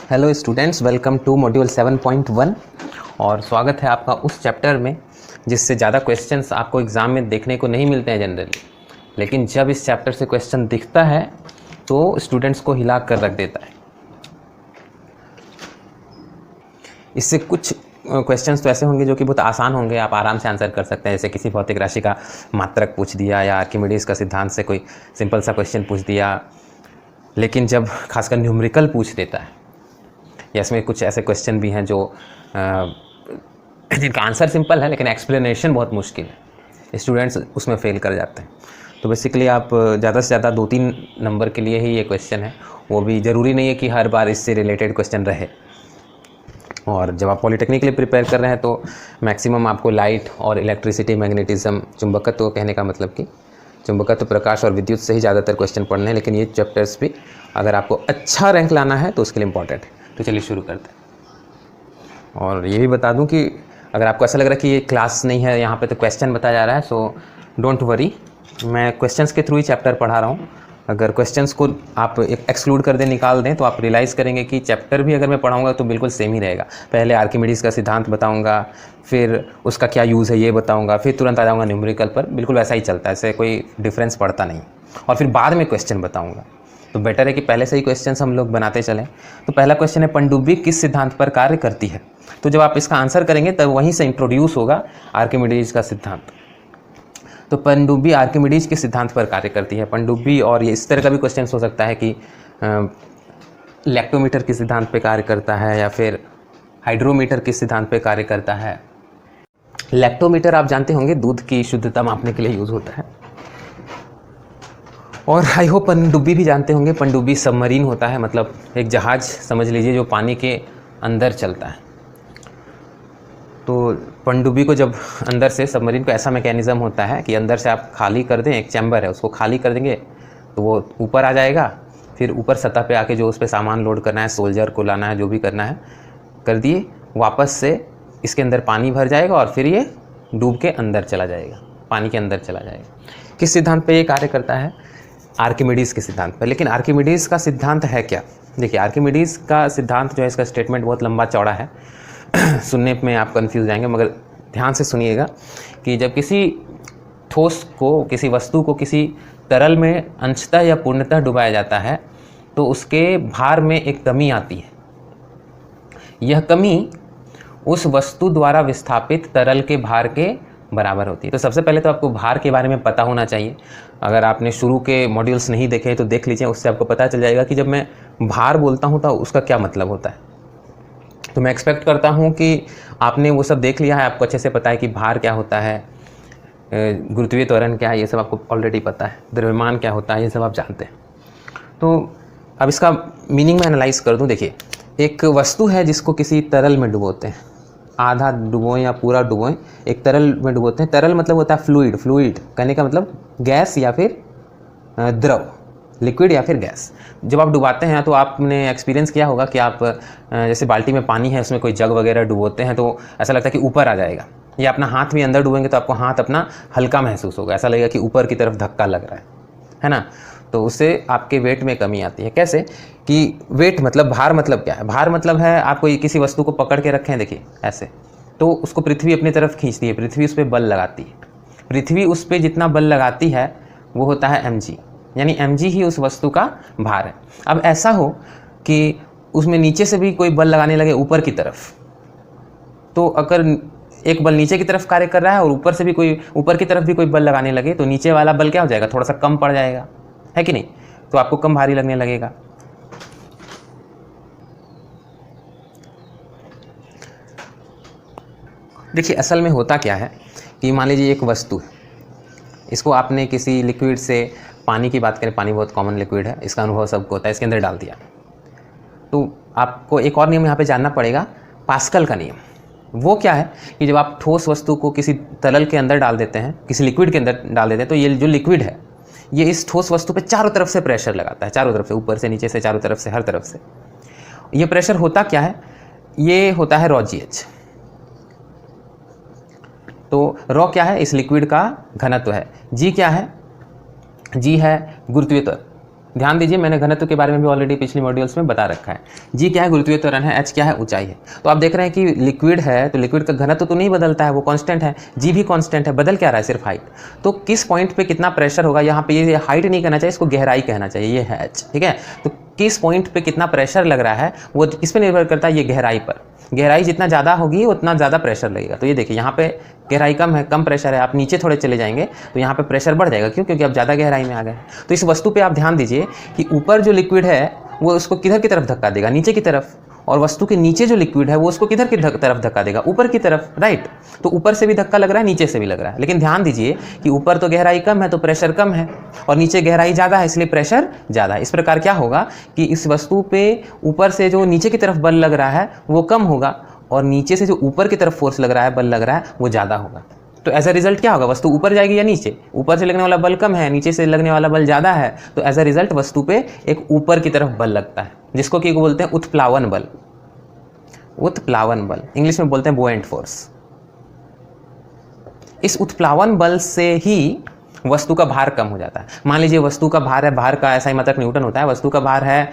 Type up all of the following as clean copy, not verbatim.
Hello students, welcome to module 7.1 और स्वागत है आपका उस चैप्टर में जिससे ज़्यादा क्वेश्चंस आपको एग्ज़ाम में देखने को नहीं मिलते हैं जनरली, लेकिन जब इस चैप्टर से क्वेश्चन दिखता है तो स्टूडेंट्स को हिला कर रख देता है। इससे कुछ क्वेश्चंस तो ऐसे होंगे जो कि बहुत आसान होंगे, आप आराम से आंसर कर सकते हैं। जैसे किसी भौतिक राशि का मात्रक पूछ दिया या आर्किमिडीज का सिद्धांत से कोई सिंपल सा क्वेश्चन पूछ दिया। लेकिन जब खासकर न्यूमेरिकल पूछ देता है या इसमें कुछ ऐसे क्वेश्चन भी हैं जो जिनका आंसर सिंपल है लेकिन एक्सप्लेनेशन बहुत मुश्किल है, स्टूडेंट्स उसमें फेल कर जाते हैं। तो बेसिकली आप ज़्यादा से ज़्यादा 2-3 नंबर के लिए ही ये क्वेश्चन है, वो भी ज़रूरी नहीं है कि हर बार इससे रिलेटेड क्वेश्चन रहे। और जब आप पॉलिटेक्निक के लिए प्रिपेयर कर रहे हैं तो मैक्सिमम आपको लाइट और इलेक्ट्रिसिटी, मैग्नेटिज्म, चुंबकत्व, कहने का मतलब कि चुंबकत्व, प्रकाश और विद्युत से ही ज़्यादातर क्वेश्चन पढ़ने हैं। लेकिन ये चैप्टर्स भी अगर आपको अच्छा रैंक लाना है तो उसके लिए इंपॉर्टेंट है। तो चलिए शुरू करते हैं। और ये भी बता दूं कि अगर आपको ऐसा लग रहा है कि ये क्लास नहीं है, यहाँ पे तो क्वेश्चन बताया जा रहा है, सो डोंट वरी, मैं क्वेश्चंस के थ्रू ही चैप्टर पढ़ा रहा हूँ। अगर क्वेश्चंस को आप एक्सक्लूड कर दें, निकाल दें, तो आप रियलाइज़ करेंगे कि चैप्टर भी अगर मैं पढ़ाऊँगा तो बिल्कुल सेम ही रहेगा। पहले आर्किमिडीज का सिद्धांत बताऊँगा, फिर उसका क्या यूज़ है ये बताऊँगा, फिर तुरंत आ जाऊँगा न्यूमेरिकल पर। बिल्कुल वैसा ही चलता है, ऐसे कोई डिफरेंस पड़ता नहीं। और फिर बाद में क्वेश्चन बताऊँगा, तो बेटर है कि पहले से ही क्वेश्चंस हम लोग बनाते चलें। तो पहला क्वेश्चन है, पनडुब्बी किस सिद्धांत पर कार्य करती है? तो जब आप इसका आंसर करेंगे तब वहीं से इंट्रोड्यूस होगा आर्किमिडीज का सिद्धांत। तो पनडुब्बी आर्किमिडीज के सिद्धांत पर कार्य करती है। पनडुब्बी, और ये इस तरह का भी क्वेश्चन हो सकता है कि लैक्टोमीटर के सिद्धांत पर कार्य करता है या फिर हाइड्रोमीटर के सिद्धांत पर कार्य करता है। लैक्टोमीटर आप जानते होंगे, दूध की शुद्धता मापने के लिए यूज़ होता है। और आई होप पनडुब्बी भी जानते होंगे। पनडुब्बी सबमरीन होता है, मतलब एक जहाज़ समझ लीजिए जो पानी के अंदर चलता है। तो पनडुब्बी को जब अंदर से, सबमरीन को ऐसा मैकेनिज़्म होता है कि अंदर से आप खाली कर दें, एक चैम्बर है उसको खाली कर देंगे तो वो ऊपर आ जाएगा। फिर ऊपर सतह पे आके जो उस पर सामान लोड करना है, सोल्जर को लाना है, जो भी करना है कर दिए, वापस से इसके अंदर पानी भर जाएगा और फिर ये डूब के अंदर चला जाएगा, पानी के अंदर चला जाएगा। किस सिद्धांत पे ये कार्य करता है? आर्किमिडीज के सिद्धांत पर। लेकिन आर्किमिडीज का सिद्धांत है क्या? देखिए, आर्किमिडीज का सिद्धांत जो है, इसका स्टेटमेंट बहुत लंबा चौड़ा है सुनने में आप कंफ्यूज जाएंगे, मगर ध्यान से सुनिएगा कि जब किसी ठोस को, किसी वस्तु को किसी तरल में अंशतः या पूर्णतः डुबाया जाता है तो उसके भार में एक कमी आती है। यह कमी उस वस्तु द्वारा विस्थापित तरल के भार के बराबर होती है। तो सबसे पहले तो आपको भार के बारे में पता होना चाहिए। अगर आपने शुरू के मॉड्यूल्स नहीं देखे तो देख लीजिए, उससे आपको पता चल जाएगा कि जब मैं भार बोलता हूँ तो उसका क्या मतलब होता है। तो मैं एक्सपेक्ट करता हूँ कि आपने वो सब देख लिया है, आपको अच्छे से पता है कि भार क्या होता है, गुरुत्वीय त्वरण क्या है, ये सब आपको ऑलरेडी पता है, द्रव्यमान क्या होता है, ये सब आप जानते हैं। तो अब इसका मीनिंग मैं एनालाइज कर दूँ। देखिए, एक वस्तु है जिसको किसी तरल में डुबोते हैं, आधा डुबोएं या पूरा डुबोएं, एक तरल में डुबोते हैं। तरल मतलब होता है फ्लूइड, फ्लूइड कहने का मतलब गैस या फिर द्रव, लिक्विड या फिर गैस। जब आप डुबाते हैं तो आपने एक्सपीरियंस किया होगा कि आप जैसे बाल्टी में पानी है, उसमें कोई जग वगैरह डुबोते हैं तो ऐसा लगता है कि ऊपर आ जाएगा, या अपना हाथ भी अंदर डुबोएंगे तो आपको हाथ अपना हल्का महसूस होगा, ऐसा लगेगा कि ऊपर की तरफ धक्का लग रहा है ना। तो उससे आपके वेट में कमी आती है। कैसे कि वेट मतलब, भार मतलब क्या है? भार मतलब है आप कोई किसी वस्तु को पकड़ के रखें, देखिए ऐसे, तो उसको पृथ्वी अपनी तरफ खींचती है, पृथ्वी उस पर बल लगाती है। पृथ्वी उस पर जितना बल लगाती है वो होता है mg, यानी mg ही उस वस्तु का भार है। अब ऐसा हो कि उसमें नीचे से भी कोई बल लगाने लगे ऊपर की तरफ, तो अगर एक बल नीचे की तरफ कार्य कर रहा है और ऊपर से भी कोई, ऊपर की तरफ भी कोई बल लगाने लगे तो नीचे वाला बल क्या हो जाएगा? थोड़ा सा कम पड़ जाएगा, है कि नहीं? तो आपको कम भारी लगने लगेगा। देखिए, असल में होता क्या है कि मान लीजिए एक वस्तु है, इसको आपने किसी लिक्विड से, पानी की बात करें, पानी बहुत कॉमन लिक्विड है, इसका अनुभव सबको होता है, इसके अंदर डाल दिया। तो आपको एक और नियम यहाँ पे जानना पड़ेगा, पास्कल का नियम। वो क्या है कि जब आप ठोस वस्तु को किसी तरल के अंदर डाल देते हैं, किसी लिक्विड के अंदर डाल देते हैं, तो ये जो लिक्विड है ये इस ठोस वस्तु पे चारों तरफ से प्रेशर लगाता है, चारों तरफ से, ऊपर से, नीचे से, चारों तरफ से, हर तरफ से। ये प्रेशर होता क्या है? ये होता है ρgh। तो ρ क्या है? इस लिक्विड का घनत्व है। g क्या है? g है गुरुत्वीय त्वरण, ध्यान दीजिए, मैंने घनत्व के बारे में भी ऑलरेडी पिछले मॉड्यूल्स में बता रखा है। जी क्या है, गुरुत्वीय त्वरण है, एच क्या है, ऊंचाई है। तो आप देख रहे हैं कि लिक्विड है तो लिक्विड का घनत्व तो नहीं बदलता है, वो कांस्टेंट है। जी भी कांस्टेंट है, बदल क्या रहा है, सिर्फ हाइट। तो किस पॉइंट पे कितना प्रेशर होगा, यहाँ पे ये हाइट नहीं कहना चाहिए, इसको गहराई कहना चाहिए, ये है एच, ठीक है। तो किस पॉइंट पे कितना प्रेशर लग रहा है वो किस पे निर्भर करता है, ये गहराई पर। गहराई जितना ज़्यादा होगी उतना ज़्यादा प्रेशर लगेगा। तो ये देखिए यहाँ पे गहराई कम है, कम प्रेशर है, आप नीचे थोड़े चले जाएंगे तो यहाँ पे प्रेशर बढ़ जाएगा। क्यों? क्योंकि आप ज़्यादा गहराई में आ गए। तो इस वस्तु पे आप ध्यान दीजिए कि ऊपर जो लिक्विड है वो उसको किधर की तरफ धक्का देगा, नीचे की तरफ, और वस्तु के नीचे जो लिक्विड है वो उसको किधर की तरफ धक्का देगा, ऊपर की तरफ, राइट। तो ऊपर से भी धक्का लग रहा है, नीचे से भी लग रहा है। लेकिन ध्यान दीजिए कि ऊपर तो गहराई कम है तो प्रेशर कम है, और नीचे गहराई ज़्यादा है इसलिए प्रेशर ज़्यादा है। इस प्रकार क्या होगा कि इस वस्तु पे ऊपर से जो नीचे की तरफ बल लग रहा है वो कम होगा, और नीचे से जो ऊपर की तरफ फोर्स लग रहा है, बल लग रहा है, वो ज़्यादा होगा। तो एज अ रिजल्ट क्या होगा, वस्तु ऊपर जाएगी या नीचे, ऊपर से लगने वाला बल कम है, नीचे से लगने वाला बल ज़्यादा है। तो एज अ रिजल्ट वस्तु पे एक ऊपर की तरफ बल लगता है, जिसको कि बोलते हैं उत्प्लावन बल। उत्प्लावन बल इंग्लिश में बोलते हैं बुओयंट फोर्स। इस उत्प्लावन बल से ही वस्तु का भार कम हो जाता है। मान लीजिए वस्तु का भार है, भार का ऐसा ही मतलब न्यूटन होता है, वस्तु का भार है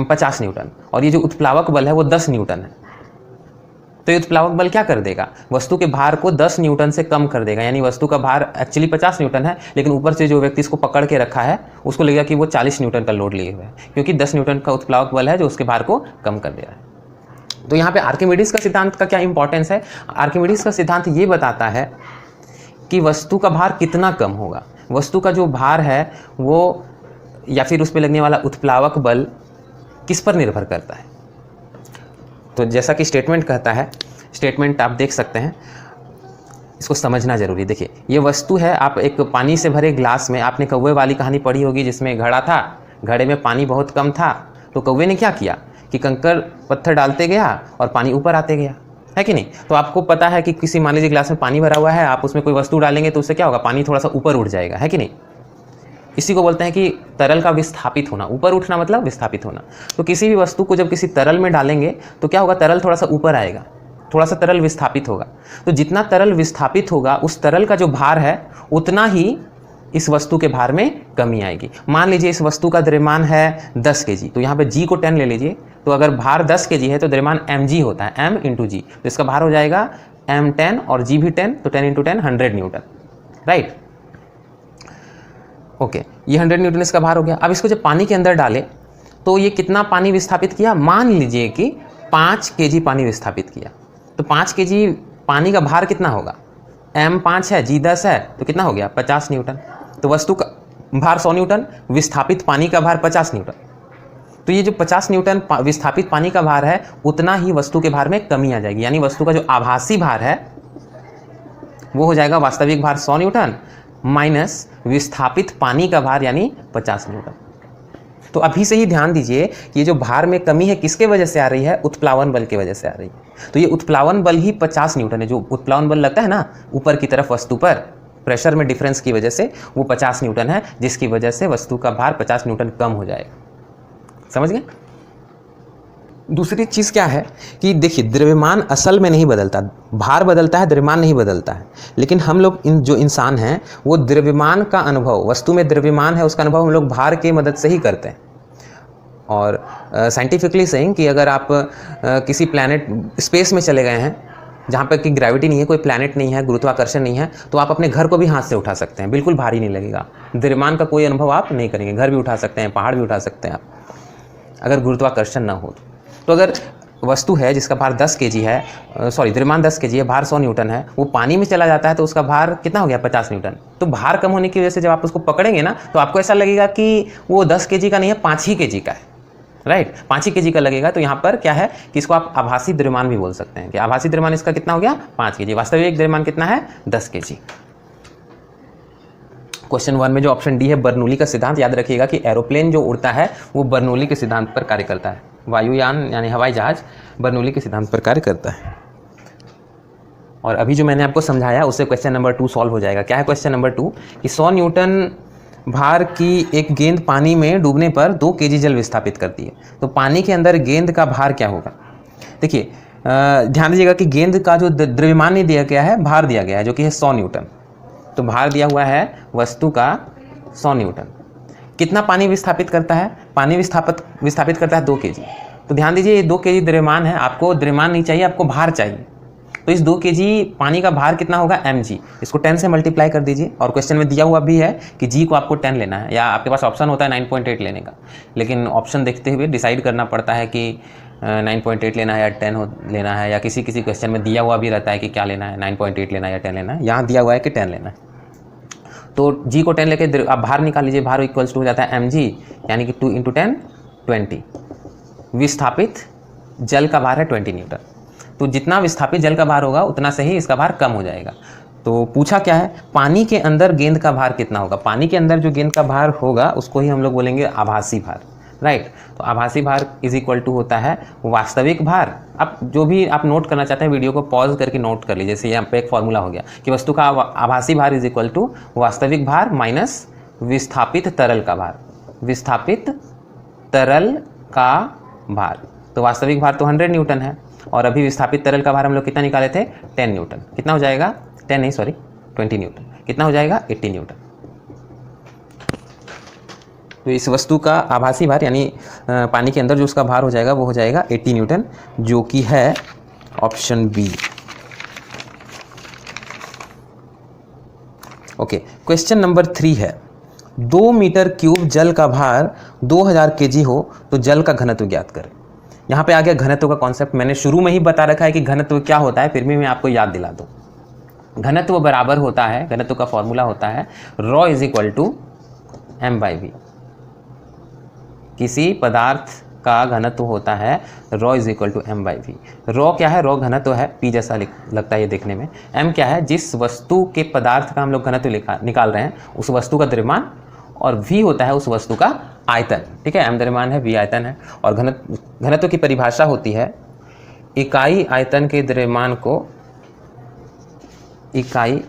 50 न्यूटन, और ये जो उत्प्लावक बल है वो 10 न्यूटन है। तो ये उत्प्लावक बल क्या कर देगा, वस्तु के भार को 10 न्यूटन से कम कर देगा। यानी वस्तु का भार एक्चुअली 50 न्यूटन है, लेकिन ऊपर से जो व्यक्ति इसको पकड़ के रखा है उसको लगेगा कि वो 40 न्यूटन का लोड लिए हुए है, क्योंकि 10 न्यूटन का उत्प्लावक बल है जो उसके भार को कम कर दे रहा है। तो यहाँ पे आर्किमिडीज का सिद्धांत का क्या इंपॉर्टेंस है। आर्किमिडीज का सिद्धांत ये बताता है कि वस्तु का भार कितना कम होगा, वस्तु का जो भार है वो या फिर उस पर लगने वाला उत्प्लावक बल किस पर निर्भर करता है। तो जैसा कि स्टेटमेंट कहता है, स्टेटमेंट आप देख सकते हैं, इसको समझना जरूरी। देखिए ये वस्तु है, आप एक पानी से भरे ग्लास में, आपने कौवे वाली कहानी पढ़ी होगी जिसमें घड़ा था, घड़े में पानी बहुत कम था, तो कौवे ने क्या किया कि कंकड़ पत्थर डालते गया और पानी ऊपर आते गया, है कि नहीं। तो आपको पता है कि किसी मान लीजिए ग्लास में पानी भरा हुआ है, आप उसमें कोई वस्तु डालेंगे तो उससे क्या होगा, पानी थोड़ा सा ऊपर उठ जाएगा, है कि नहीं। इसी को बोलते हैं कि तरल का विस्थापित होना, ऊपर उठना मतलब विस्थापित होना। तो किसी भी वस्तु को जब किसी तरल में डालेंगे तो क्या होगा, तरल थोड़ा सा ऊपर आएगा, थोड़ा सा तरल विस्थापित होगा। तो जितना तरल विस्थापित होगा उस तरल का जो भार है उतना ही इस वस्तु के भार में कमी आएगी। मान लीजिए इस वस्तु का द्रव्यमान है 10 kg, तो यहाँ पे g को 10 ले लीजिए। तो अगर भार 10 kg है तो द्रव्यमान mg होता है, m × g, तो इसका भार हो जाएगा m10 और g भी 10, तो 10 × 10 100 न्यूटन, राइट। ओके, ये 100 न्यूटन इसका भार हो गया। अब इसको जब पानी के अंदर डाले तो ये कितना पानी विस्थापित किया, मान लीजिए कि 5 kg पानी विस्थापित किया। तो 5 kg पानी का भार कितना होगा, m 5 है, g 10 है, तो कितना हो गया 50 न्यूटन। तो वस्तु का भार 100 न्यूटन, विस्थापित पानी का भार 50 न्यूटन। तो ये जो 50 न्यूटन विस्थापित पानी का भार है उतना ही वस्तु के भार में कमी आ जाएगी। यानी वस्तु का जो आभासी भार है वो हो जाएगा वास्तविक भार 100 न्यूटन माइनस विस्थापित पानी का भार यानी 50 न्यूटन। तो अभी से ही ध्यान दीजिए कि ये जो भार में कमी है किसके वजह से आ रही है, उत्प्लावन बल की वजह से आ रही है। तो ये उत्प्लावन बल ही 50 न्यूटन है। जो उत्प्लावन बल लगता है ना ऊपर की तरफ वस्तु पर प्रेशर में डिफरेंस की वजह से, वो 50 न्यूटन है, जिसकी वजह से वस्तु का भार 50 न्यूटन कम हो जाएगा। समझ गए। दूसरी चीज़ क्या है कि देखिए द्रव्यमान असल में नहीं बदलता, भार बदलता है, द्रव्यमान नहीं बदलता है। लेकिन हम लोग जो इंसान हैं वो द्रव्यमान का अनुभव, वस्तु में द्रव्यमान है उसका अनुभव हम लोग भार के मदद से ही करते हैं। और साइंटिफिकली सेइंग कि अगर आप किसी प्लैनेट स्पेस में चले गए हैं जहाँ पर कि ग्रेविटी नहीं है, कोई प्लैनेट नहीं है, गुरुत्वाकर्षण नहीं है, तो आप अपने घर को भी हाथ से उठा सकते हैं, बिल्कुल भारी नहीं लगेगा। द्रव्यमान का कोई अनुभव आप नहीं करेंगे, घर भी उठा सकते हैं, पहाड़ भी उठा सकते हैं आप, अगर गुरुत्वाकर्षण ना हो तो। अगर वस्तु है जिसका भार 10 kg है, द्रव्यमान 10 kg है, भार 100 न्यूटन है, वो पानी में चला जाता है तो उसका भार कितना हो गया 50 न्यूटन। तो भार कम होने की वजह से जब आप उसको पकड़ेंगे ना तो आपको ऐसा लगेगा कि वो 10 kg का नहीं है, 5 ही kg का है, राइट, 5 ही kg का लगेगा। तो यहाँ पर क्या है कि इसको आप आभासी द्रव्यमान भी बोल सकते हैं कि आभासी द्रव्यमान इसका कितना हो गया 5 kg, वास्तविक द्रव्यमान कितना है 10 kg। क्वेश्चन 1 में जो ऑप्शन डी है बर्नौली का सिद्धांत, याद रखिएगा कि एरोप्लेन जो उड़ता है वो बर्नौली के सिद्धांत पर कार्य करता है। वायुयान यानी हवाई जहाज बर्नौली के सिद्धांत पर कार्य करता है। और अभी जो मैंने आपको समझाया उससे क्वेश्चन नंबर 2 सॉल्व हो जाएगा। क्या है क्वेश्चन नंबर 2 कि 100 न्यूटन भार की एक गेंद पानी में डूबने पर 2 kg जल विस्थापित करती है, तो पानी के अंदर गेंद का भार क्या होगा। देखिए ध्यान दीजिएगा कि गेंद का जो द्रव्यमान नहीं दिया गया है, भार दिया गया है जो कि है 100 न्यूटन। तो भार दिया हुआ है वस्तु का 100 न्यूटन। कितना पानी विस्थापित करता है? पानी विस्थापित करता है 2 kg। तो ध्यान दीजिए ये 2 kg द्रव्यमान है, आपको द्रव्यमान नहीं चाहिए, आपको भार चाहिए। तो इस 2 kg पानी का भार कितना होगा? mg। इसको 10 से मल्टीप्लाई कर दीजिए, और क्वेश्चन में दिया हुआ भी है कि g को आपको 10 लेना है, या आपके पास ऑप्शन होता है 9.8 लेने का, लेकिन ऑप्शन देखते हुए डिसाइड करना पड़ता है कि 9.8 लेना है या 10 लेना है, या किसी क्वेश्चन में दिया हुआ भी रहता है कि क्या लेना है, 9.8 लेना है या 10 लेना है। यहाँ दिया हुआ है कि 10 लेना है। तो g को 10 लेके आप भार निकाल लीजिए, भार इक्वल्स टू हो जाता है mg, यानी कि 2 × 10 20। विस्थापित जल का भार है 20 न्यूटन। तो जितना विस्थापित जल का भार होगा उतना से ही इसका भार कम हो जाएगा। तो पूछा क्या है? पानी के अंदर गेंद का भार कितना होगा? पानी के अंदर जो गेंद का भार होगा उसको ही हम लोग बोलेंगे आभासी भार, राइट। तो आभासी भार इज इक्वल टू होता है वास्तविक भार। अब जो भी आप नोट करना चाहते हैं वीडियो को पॉज करके नोट कर लीजिए। जैसे यहाँ पे एक फॉर्मूला हो गया कि वस्तु का आभासी भार इज इक्वल टू वास्तविक भार माइनस विस्थापित तरल का भार। विस्थापित तरल का भार, तो वास्तविक भार तो 100 न्यूटन है, और अभी विस्थापित तरल का भार हम लोग कितना निकाले थे? 10 न्यूटन। कितना हो जाएगा? 10 नहीं, सॉरी 20 न्यूटन। कितना हो जाएगा? 80 न्यूटन। तो इस वस्तु का आभासी भार यानी पानी के अंदर जो उसका भार हो जाएगा वो हो जाएगा 80 न्यूटन, जो कि है option B. Okay, question number 3 है 2 मीटर क्यूब जल का भार 2000 kg हो तो जल का घनत्व ज्ञात करें। यहाँ पे आ गया घनत्व का कॉन्सेप्ट। मैंने शुरू में ही बता रखा है कि घनत्व क्या होता है, फिर भी मैं आपको याद दिला दूँ। घनत्व बराबर होता है, घनत्व का फॉर्मूला होता है ρ इज इक्वल टू m/v। किसी पदार्थ का घनत्व होता है ρ इज इक्वल टू m/v। ρ क्या है? ρ घनत्व है, p जैसा लगता है ये देखने में। m क्या है? जिस वस्तु के पदार्थ का हम लोग घनत्व निकाल रहे हैं उस वस्तु का द्रव्यमान, और v होता है उस वस्तु का आयतन। ठीक है, m द्रव्यमान है, v आयतन है। और घनत्व की परिभाषा होती है इकाई आयतन के द्रव्यमान को इकाई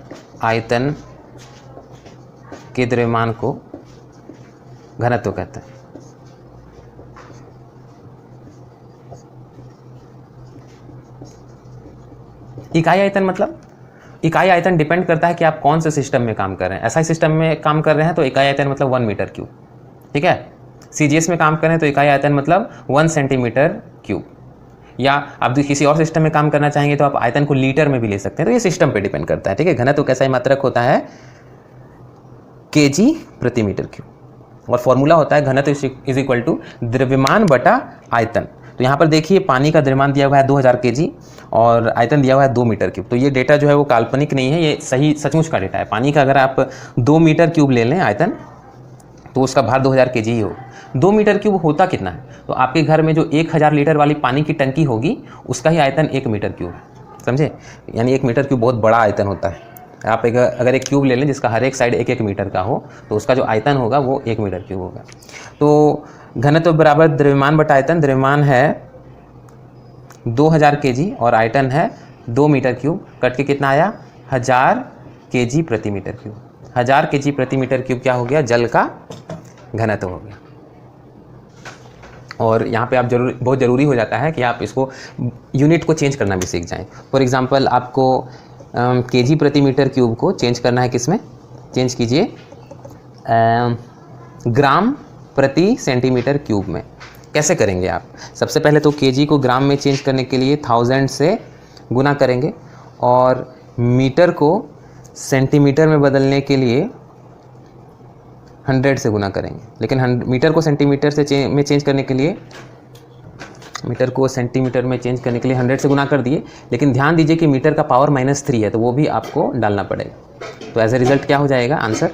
आयतन के द्रव्यमान को घनत्व कहते हैं। इकाई आयतन मतलब इकाई आयतन डिपेंड करता है कि आप कौन से सिस्टम में काम कर रहे हैं। एसआई सिस्टम में काम कर रहे हैं तो इकाई आयतन मतलब 1 मीटर क्यूब। ठीक है, सीजीएस में काम कर रहे हैं तो इकाई आयतन मतलब 1 सेंटीमीटर क्यूब। या आप किसी और सिस्टम में काम करना चाहेंगे तो आप आयतन को लीटर में भी ले सकते हैं। तो ये सिस्टम पे डिपेंड करता है। ठीक है, घनत्व कैसा ही मात्रक होता है kg प्रति मीटर क्यूब, और फॉर्मूला होता है घनत्व इज इक्वल टू द्रव्यमान बटा आयतन। तो यहाँ पर देखिए पानी का द्रव्यमान दिया हुआ है 2000 kg और आयतन दिया हुआ है 2 मीटर क्यूब। तो ये डेटा जो है वो काल्पनिक नहीं है, ये सही सचमुच का डेटा है। पानी का अगर आप 2 मीटर क्यूब ले लें आयतन तो उसका भार 2000 kg ही होगा। 2 मीटर क्यूब होता कितना है? तो आपके घर में जो 1000 लीटर वाली पानी की टंकी होगी उसका ही आयतन 1 मीटर क्यूब है, समझे? यानी 1 मीटर क्यूब बहुत बड़ा आयतन होता है। आप अगर एक क्यूब ले लें जिसका हर एक साइड 1-1 मीटर का हो तो उसका जो आयतन होगा वो 1 मीटर क्यूब होगा। तो घनत्व बराबर द्रव्यमान बटा आयतन। द्रव्यमान है 2000 kg और आयतन है 2 मीटर क्यूब। कट के कितना आया? 1000 kg प्रति मीटर क्यूब। 1000 kg प्रति मीटर क्यूब क्या हो गया? जल का घनत्व हो गया। और यहाँ पे आप बहुत ज़रूरी हो जाता है कि आप इसको यूनिट को चेंज करना भी सीख जाएं। फॉर एग्जांपल आपको kg प्रति मीटर क्यूब को चेंज करना है किस में? चेंज कीजिए ग्राम प्रति सेंटीमीटर क्यूब में। कैसे करेंगे आप? सबसे पहले तो kg को ग्राम में चेंज करने के लिए 1000 से गुना करेंगे, और मीटर को सेंटीमीटर में बदलने के लिए 100 से गुना करेंगे। लेकिन मीटर को सेंटीमीटर से चेंज करने के लिए मीटर को सेंटीमीटर में चेंज करने के लिए 100 से गुना कर दिए, लेकिन ध्यान दीजिए कि मीटर का पावर -3 है तो वो भी आपको डालना पड़ेगा। तो एज ए रिज़ल्ट क्या हो जाएगा? आंसर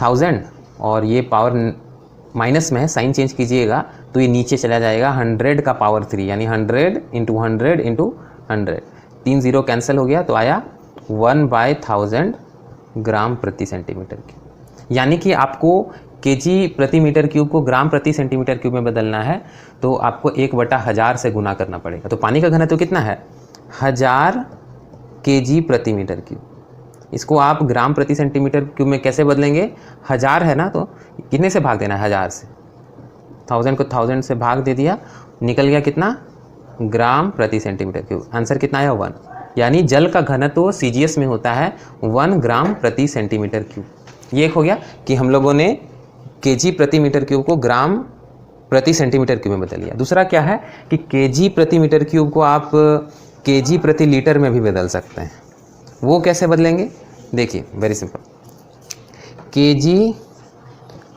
1000, और ये पावर माइनस में है, साइन चेंज कीजिएगा तो ये नीचे चला जाएगा 100 का पावर 3, यानी 100 × 100 × 100। 3 0 कैंसिल हो गया तो आया 1/1000 ग्राम प्रति सेंटीमीटर क्यूब। यानी कि आपको kg प्रति मीटर क्यूब को ग्राम प्रति सेंटीमीटर क्यूब में बदलना है तो आपको 1/1000 से गुना करना पड़ेगा। तो पानी का घनत्व कितना है? 1000 kg प्रति मीटर क्यूब। इसको आप ग्राम प्रति सेंटीमीटर क्यूब में कैसे बदलेंगे? 1000 है ना, तो कितने से भाग देना है? 1000 से। 1000 को 1000 से भाग दे दिया, निकल गया कितना? ग्राम प्रति सेंटीमीटर क्यूब। आंसर कितना आया? 1। यानी जल का घनत्व सीजीएस में होता है 1 ग्राम प्रति सेंटीमीटर क्यूब। ये एक हो गया कि हम लोगों ने केजी प्रति मीटर क्यूब को ग्राम प्रति सेंटीमीटर क्यूब में बदल लिया। दूसरा क्या है कि केजी प्रति मीटर क्यूब को आप केजी प्रति लीटर में भी बदल सकते हैं। वो कैसे बदलेंगे? देखिए वेरी सिंपल, केजी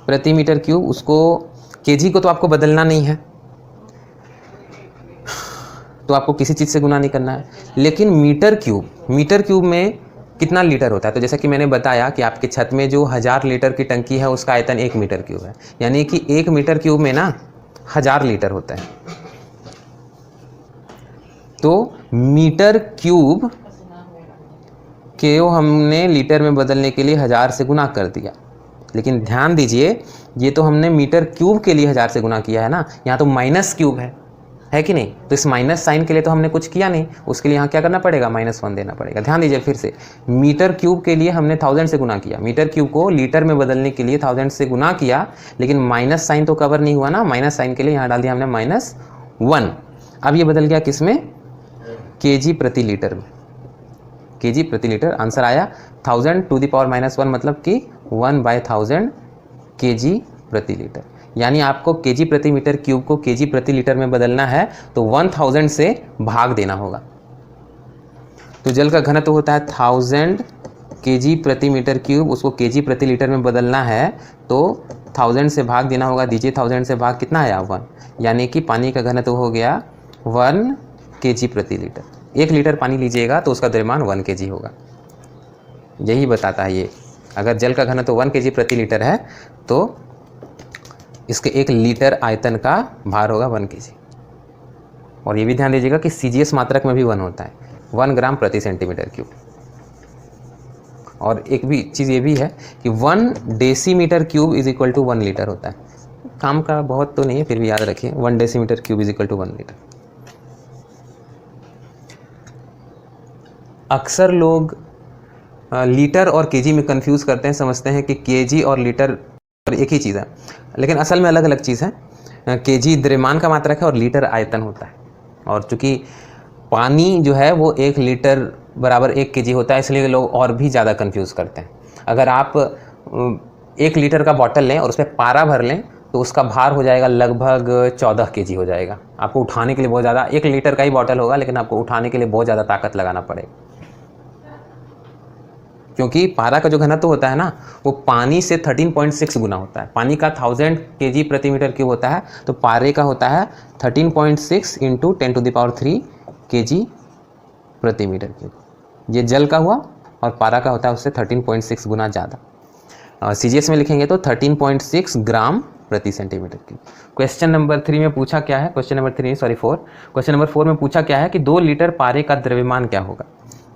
प्रति मीटर क्यूब, उसको केजी को तो आपको बदलना नहीं है, तो आपको किसी चीज़ से गुना नहीं करना है। लेकिन मीटर क्यूब में कितना लीटर होता है? तो जैसा कि मैंने बताया कि आपके छत में जो 1000 लीटर की टंकी है उसका आयतन 1 मीटर क्यूब है, यानी कि 1 मीटर क्यूब में ना 1000 लीटर होता है। तो मीटर क्यूब को हमने लीटर में बदलने के लिए 1000 से गुना कर दिया। लेकिन ध्यान दीजिए, ये तो हमने मीटर क्यूब के लिए 1000 से गुना किया है ना, यहाँ तो माइनस क्यूब है कि नहीं? तो इस माइनस साइन के लिए तो हमने कुछ किया नहीं, उसके लिए यहाँ क्या करना पड़ेगा? -1 देना पड़ेगा। ध्यान दीजिए फिर से, मीटर क्यूब के लिए हमने 1000 से गुना किया, मीटर क्यूब को लीटर में बदलने के लिए 1000 से गुना किया, लेकिन माइनस साइन तो कवर नहीं हुआ ना, माइनस साइन के लिए यहाँ डाल दिया हमने -1। अब ये बदल गया किस में? केजी प्रति लीटर में। केजी प्रति लीटर आंसर आया 1000 टू द पावर -1, मतलब कि 1/1000 केजी प्रति लीटर। यानी आपको केजी प्रति मीटर क्यूब को केजी प्रति लीटर में बदलना है तो 1000 से भाग देना होगा। तो जल का घनत्व होता है 1000 केजी प्रति मीटर क्यूब, उसको केजी प्रति लीटर में बदलना है तो 1000 से भाग देना होगा। दीजिए 1000 से भाग कितना आया? 1, यानी कि पानी का घनत्व हो गया 1 केजी प्रति लीटर। 1 लीटर पानी लीजिएगा तो उसका द्रव्यमान 1 केजी होगा। यही बताता है ये, अगर जल का घनत्व 1 केजी प्रति लीटर है तो इसके 1 लीटर आयतन का भार होगा 1 केजी। और ये भी ध्यान दीजिएगा कि CGS मात्रक में भी 1 होता है, 1 ग्राम प्रति सेंटीमीटर क्यूब। और एक भी चीज़ ये भी है कि 1 decimetre cube is equal to 1 litre होता है। काम का बहुत तो नहीं है, फिर भी याद रखिए 1 decimetre cube is equal to 1 litre. अक्सर लोग लीटर और केजी में कंफ्यूज करते हैं, समझते हैं कि केजी और लीटर एक ही चीज़ है, लेकिन असल में अलग अलग चीज़ है। केजी द्रव्यमान का मात्रक है और लीटर आयतन होता है। और चूँकि पानी जो है वो 1 लीटर बराबर 1 केजी होता है, इसलिए लोग और भी ज़्यादा कंफ्यूज करते हैं। अगर आप 1 लीटर का बॉटल लें और उसमें पारा भर लें तो उसका भार हो जाएगा लगभग 14 केजी हो जाएगा। आपको उठाने के लिए बहुत ज़्यादा, 1 लीटर का ही बॉटल होगा लेकिन आपको उठाने के लिए बहुत ज़्यादा ताकत लगाना पड़ेगा, क्योंकि पारा का जो घनत्व होता है ना वो पानी से 13.6 गुना होता है। पानी का 1000 केजी प्रति मीटर क्यूब होता है, तो पारे का होता है 13.6 इंटू 10⁻³ केजी प्रति मीटर क्यूब। ये जल का हुआ और पारा का होता है उससे 13.6 गुना ज़्यादा। CGS में लिखेंगे तो 13.6 ग्राम प्रति सेंटीमीटर क्यूब। क्वेश्चन नंबर 3 में पूछा क्या है? क्वेश्चन नंबर 4 में पूछा क्या है कि 2 लीटर पारे का द्रव्यमान क्या होगा?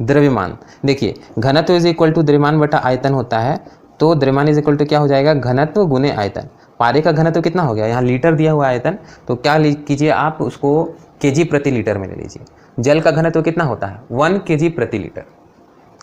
द्रव्यमान देखिए, घनत्व इज इक्वल टू द्रव्यमान बटा आयतन होता है, तो द्रव्यमान इज इक्वल टू क्या हो जाएगा? घनत्व गुने आयतन। पारे का घनत्व कितना हो गया? यहाँ लीटर दिया हुआ आयतन, तो क्या कीजिए आप उसको केजी प्रति लीटर में ले लीजिए। जल का घनत्व कितना होता है? 1 केजी प्रति लीटर,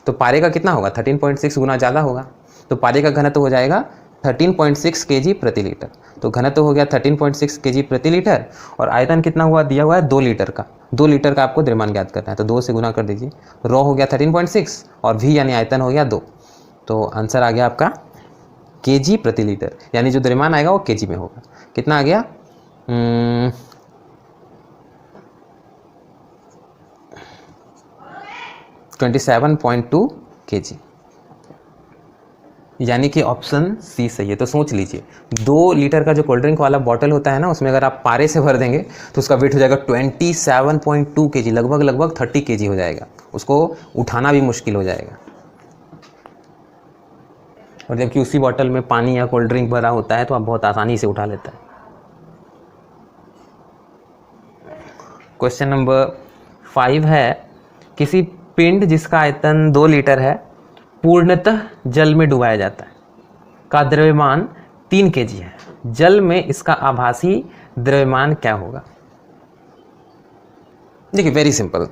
तो पारे का कितना होगा? 13.6 गुना ज़्यादा होगा, तो पारे का घनत्व हो जाएगा 13.6 केजी प्रति लीटर। तो घनत्व हो गया 13.6 केजी प्रति लीटर, और आयतन कितना हुआ? दिया हुआ है 2 लीटर का। 2 लीटर का आपको द्रव्यमान ज्ञात करना है, तो 2 से गुना कर दीजिए। रॉ हो गया 13.6 और V यानी आयतन हो गया 2, तो आंसर आ गया आपका केजी प्रति लीटर, यानी जो द्रव्यमान आएगा वो केजी में होगा। कितना आ गया? 27.2 केजी, यानी कि ऑप्शन सी सही है। तो सोच लीजिए, 2 लीटर का जो कोल्ड ड्रिंक वाला बॉटल होता है ना, उसमें अगर आप पारे से भर देंगे तो उसका वेट हो जाएगा 27.2 केजी, लगभग 30 केजी हो जाएगा। उसको उठाना भी मुश्किल हो जाएगा। और जबकि उसी बॉटल में पानी या कोल्ड ड्रिंक भरा होता है तो आप बहुत आसानी से उठा लेता है। क्वेश्चन नंबर 5 है, किसी पिंड जिसका आयतन 2 लीटर है पूर्णतः जल में डुबाया जाता है का द्रव्यमान 3 केजी है, जल में इसका आभासी द्रव्यमान क्या होगा? देखिए वेरी सिंपल,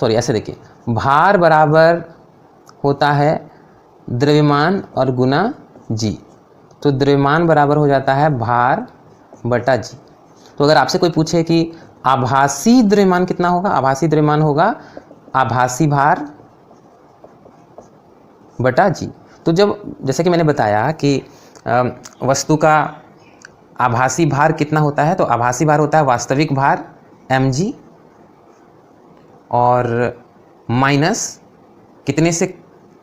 ऐसे देखिए, भार बराबर होता है द्रव्यमान और गुना जी, तो द्रव्यमान बराबर हो जाता है भार बटा जी। तो अगर आपसे कोई पूछे कि आभासी द्रव्यमान कितना होगा, आभासी द्रव्यमान होगा आभासी भार बटा जी। तो जब जैसे कि मैंने बताया कि वस्तु का आभासी भार कितना होता है, तो आभासी भार होता है वास्तविक भार mg और माइनस कितने से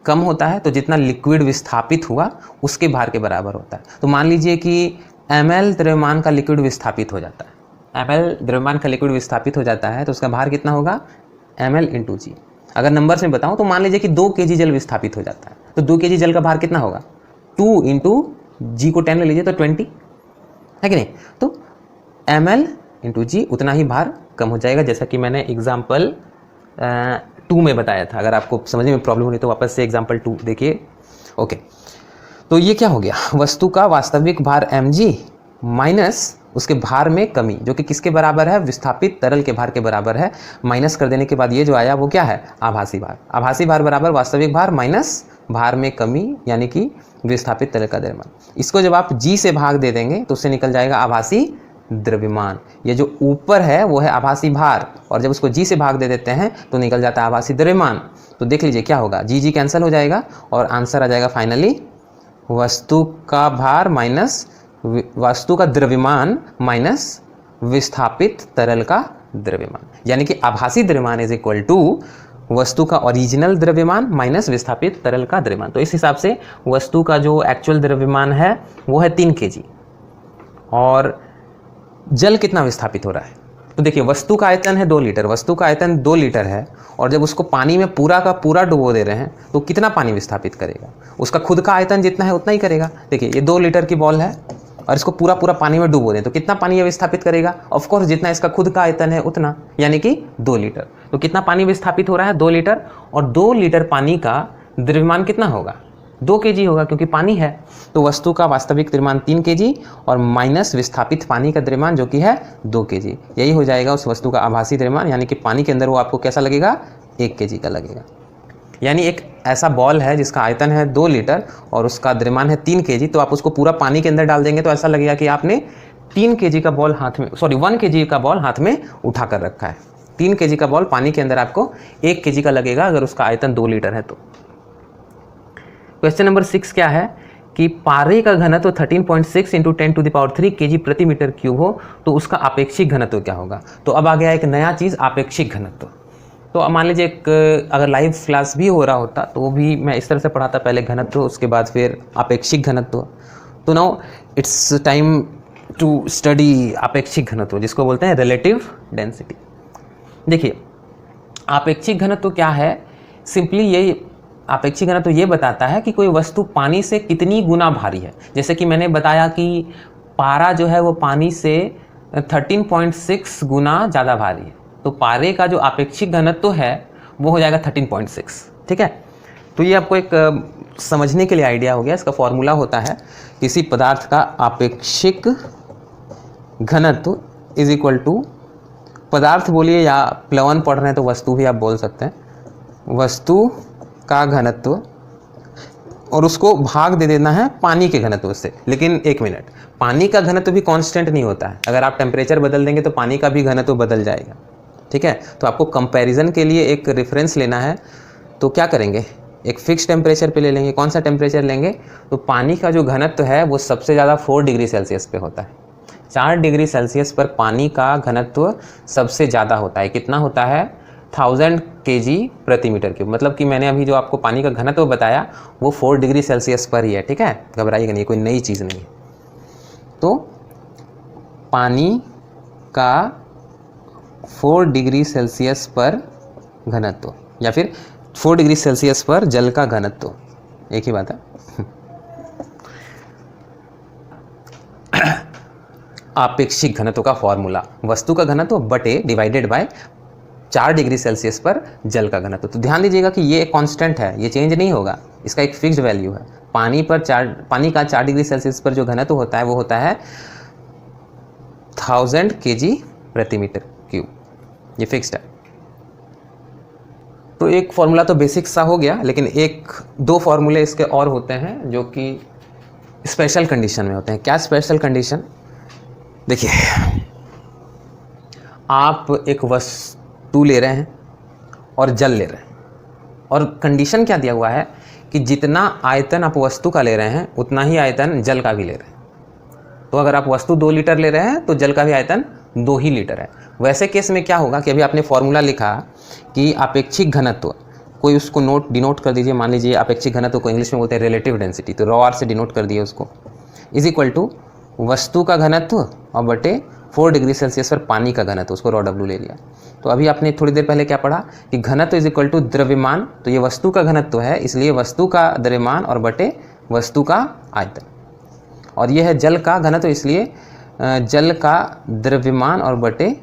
कम होता है, तो जितना लिक्विड विस्थापित हुआ उसके भार के बराबर होता है। तो मान लीजिए कि ml द्रव्यमान का लिक्विड विस्थापित हो जाता है, ml द्रव्यमान का लिक्विड विस्थापित हो जाता है, तो उसका भार कितना होगा ml × g। अगर नंबर्स में बताऊं तो मान लीजिए कि 2 kg जल विस्थापित हो जाता है, तो 2 kg जल का भार कितना होगा, 2 × g को 10 ले लीजिए तो 20 है कि नहीं। तो ml × g उतना ही भार कम हो जाएगा, जैसा कि मैंने एग्जाम्पल 2 में बताया था। अगर आपको समझने में प्रॉब्लम हो रही तो वापस से एग्जाम्पल 2 देखिए। ओके, तो ये क्या हो गया, वस्तु का वास्तविक भार mg माइनस उसके भार में कमी, जो कि किसके बराबर है, विस्थापित तरल के भार के बराबर है। माइनस कर देने के बाद ये जो आया वो क्या है, आभासी भार। आभासी भार बराबर वास्तविक भार माइनस भार में कमी, यानी कि विस्थापित तरल का द्रव्यमान। इसको जब आप g से भाग दे देंगे तो उससे निकल जाएगा आभासी द्रव्यमान। ये जो ऊपर है वो है आभासी भार, और जब उसको g से भाग दे देते हैं तो निकल जाता है आभासी द्रव्यमान। तो देख लीजिए क्या होगा, g कैंसिल हो जाएगा और आंसर आ जाएगा फाइनली वस्तु का भार माइनस वस्तु का द्रव्यमान माइनस विस्थापित तरल का द्रव्यमान, यानी कि आभासी द्रव्यमान इज इक्वल टू वस्तु का ओरिजिनल द्रव्यमान माइनस विस्थापित तरल का द्रव्यमान। तो इस हिसाब से वस्तु का जो एक्चुअल द्रव्यमान है वो है 3 kg, और जल कितना विस्थापित हो रहा है, तो देखिए वस्तु का आयतन है 2 लीटर, वस्तु का आयतन 2 लीटर है, और जब उसको पानी में पूरा का पूरा डुबो दे रहे हैं तो कितना पानी विस्थापित करेगा, उसका खुद का आयतन जितना है उतना ही करेगा। देखिए ये 2 लीटर की बॉल है और इसको पूरा पूरा पानी में डुबो दें तो कितना पानी ये विस्थापित करेगा, ऑफ कोर्स जितना इसका खुद का आयतन है उतना, यानी कि 2 लीटर। तो कितना पानी विस्थापित हो रहा है, 2 लीटर, और 2 लीटर पानी का द्रव्यमान कितना होगा, 2 kg होगा, क्योंकि पानी है। तो वस्तु का वास्तविक द्रव्यमान 3 kg और माइनस विस्थापित पानी का द्रव्यमान जो कि है 2 kg, यही हो जाएगा उस वस्तु का आभासी द्रव्यमान, यानी कि पानी के अंदर वो आपको कैसा लगेगा, 1 kg का लगेगा। यानी एक ऐसा बॉल है जिसका आयतन है 2 लीटर और उसका द्रव्यमान है 3 kg, तो आप उसको पूरा पानी के अंदर डाल देंगे तो ऐसा लगेगा कि आपने 3 kg का बॉल हाथ में, 1 kg का बॉल हाथ में उठा कर रखा है। 3 kg का बॉल पानी के अंदर आपको 1 kg का लगेगा अगर उसका आयतन 2 लीटर है तो। क्वेश्चन नंबर 6 क्या है कि पारे का घनत्व 13.6 × 10⁻³ kg प्रति मीटर क्यूब हो तो उसका आपेक्षिक घनत्व क्या होगा। तो अब आ गया एक नया चीज़, आपेक्षिक घनत्व। तो मान लीजिए अगर लाइव क्लास भी हो रहा होता तो वो भी मैं इस तरह से पढ़ाता, पहले घनत्व उसके बाद फिर आपेक्षिक घनत्व। तो now it's time to study आपेक्षिक घनत्व, जिसको बोलते हैं रिलेटिव डेंसिटी। देखिए आपेक्षिक घनत्व क्या है, सिंपली ये आपेक्षिक घनत्व ये बताता है कि कोई वस्तु पानी से कितनी गुना भारी है। जैसे कि मैंने बताया कि पारा जो है वो पानी से 13.6 गुना ज़्यादा भारी है, तो पारे का जो आपेक्षिक घनत्व है वो हो जाएगा 13.6। ठीक है, तो ये आपको एक समझने के लिए आइडिया हो गया। इसका फॉर्मूला होता है किसी पदार्थ का आपेक्षिक घनत्व इज इक्वल टू, पदार्थ बोलिए या प्लवन पढ़ रहे हैं तो वस्तु भी आप बोल सकते हैं, वस्तु का घनत्व, और उसको भाग दे देना है पानी के घनत्व से। लेकिन एक मिनट, पानी का घनत्व भी कांस्टेंट नहीं होता है, अगर आप टेम्परेचर बदल देंगे तो पानी का भी घनत्व बदल जाएगा। ठीक है, तो आपको कंपैरिजन के लिए एक रेफरेंस लेना है, तो क्या करेंगे, एक फिक्स टेम्परेचर पे ले लेंगे। कौन सा टेम्परेचर लेंगे, तो पानी का जो घनत्व है वो सबसे ज़्यादा 4 डिग्री सेल्सियस पे होता है। 4 डिग्री सेल्सियस पर पानी का घनत्व सबसे ज़्यादा होता है। कितना होता है, 1000 kg प्रति मीटर क्यूब। मतलब कि मैंने अभी जो आपको पानी का घनत्व बताया वो 4 डिग्री सेल्सियस पर ही है। ठीक है, घबराइएगा नहीं, कोई नई चीज़ नहीं है। तो पानी का 4 डिग्री सेल्सियस पर घनत्व, या फिर 4 डिग्री सेल्सियस पर जल का घनत्व, एक ही बात है। आपेक्षिक घनत्व का फॉर्मूला, वस्तु का घनत्व बटे डिवाइडेड बाय 4 डिग्री सेल्सियस पर जल का घनत्व। तो ध्यान दीजिएगा कि ये कांस्टेंट है, ये चेंज नहीं होगा, इसका एक फिक्स्ड वैल्यू है। पानी का 4 डिग्री सेल्सियस पर जो घनत्व होता है वो होता है 1000 kg प्रति मीटर क्यूब, ये फिक्स्ड है। तो एक फॉर्मूला तो बेसिक सा हो गया, लेकिन 1-2 फॉर्मूले इसके और होते हैं जो कि स्पेशल कंडीशन में होते हैं। क्या स्पेशल कंडीशन, देखिए आप एक वस्तु ले रहे हैं और जल ले रहे हैं, और कंडीशन क्या दिया हुआ है कि जितना आयतन आप वस्तु का ले रहे हैं उतना ही आयतन जल का भी ले रहे हैं। तो अगर आप वस्तु 2 लीटर ले रहे हैं तो जल का भी आयतन 2 ही लीटर है। वैसे केस में क्या होगा कि अभी आपने फॉर्मूला लिखा कि अपेक्षिक घनत्व, कोई उसको डिनोट कर दीजिए, मान लीजिए अपेक्षिक घनत्व को इंग्लिश में बोलते हैं रिलेटिव डेंसिटी, तो रॉ आर से डिनोट कर दिए उसको, इज इक्वल टू वस्तु का घनत्व और बटे 4 डिग्री सेल्सियस पर पानी का घनत्व, उसको रॉ डब्ल्यू ले लिया। तो अभी आपने थोड़ी देर पहले क्या पढ़ा कि घनत्व इज इक्वल टू द्रव्यमान, तो ये वस्तु का घनत्व है, इसलिए वस्तु का द्रव्यमान और बटे वस्तु का आयतन, और ये है जल का घनत्व, इसलिए जल का द्रव्यमान और बटे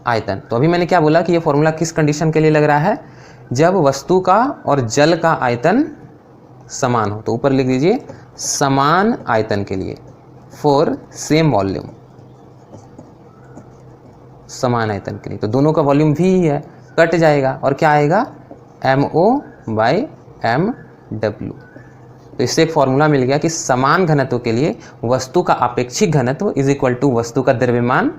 आयतन। तो अभी मैंने क्या बोला कि ये फॉर्मूला किस कंडीशन के लिए लग रहा है, जब वस्तु का और जल का आयतन समान हो। तो ऊपर लिख दीजिए समान आयतन के लिए, फॉर सेम वॉल्यूम, समान आयतन के लिए। तो दोनों का वॉल्यूम भी ही है, कट जाएगा और क्या आएगा MO/MW। तो इससे एक फॉर्मूला मिल गया कि समान घनत्व के लिए वस्तु का अपेक्षिक घनत्व इज इक्वल टू वस्तु का द्रव्यमान